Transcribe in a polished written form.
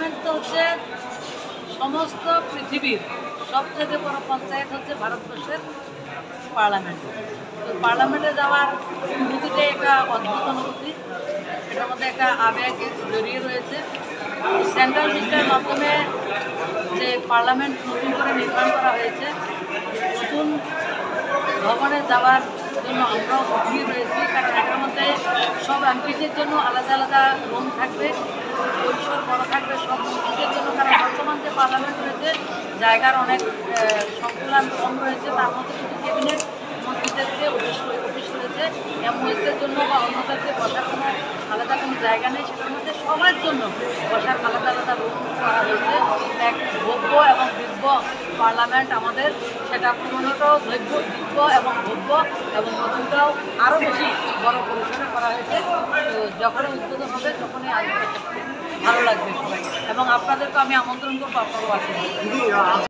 Parliament তো হচ্ছে সমস্ত পৃথিবীর সবথেকে বড় পঞ্চায়েত হচ্ছে ভারতবর্ষের পার্লামেন্ট। তো পার্লামেন্টে যাওয়ার অনুভূতিটাই একটা অদ্ভুত অনুভূতি, এটার মধ্যে একটা আবেগ জড়িয়ে রয়েছে। সেন্ট্রাল মিনিস্টারের মাধ্যমে যে পার্লামেন্ট নতুন করে নির্মাণ করা হয়েছে, নতুন ভবনে যাওয়ার জন্য আমরাও মুখিয়ে রয়েছি, কারণ এটার মধ্যে সব এমপিদের জন্য আলাদা আলাদা রুম থাকবে, পরিসর বড় থাকবে সব মন্ত্রীদের জন্য। কারণ বর্তমান যে পার্লামেন্ট রয়েছে জায়গার অনেক সংকুলান কম রয়েছে, তার মধ্যে কিন্তু ক্যাবিনেট মন্ত্রীদেরকে অফিস রয়েছে, এমওএসদের জন্য বা অন্যদেরকে বসার কোনো আলাদা কোনো জায়গা নেই, সেটার মধ্যে সবার জন্য বসার আলাদা আলাদা রুম করা হয়েছে। এক ভব্য এবং দিব্য পার্লামেন্ট আমাদের, সেটা পুরোনোটাও দিব্য এবং ভব্য এবং নতুনটাও আরও বেশি বড় পরিসরে করা হয়েছে। তো যখনই উদ্বোধন হবে তখনই আসবে, ভালো লাগবে সবাই, এবং আপনাদেরকে আমি আমন্ত্রণ করবো, আপনারাও আসবেন।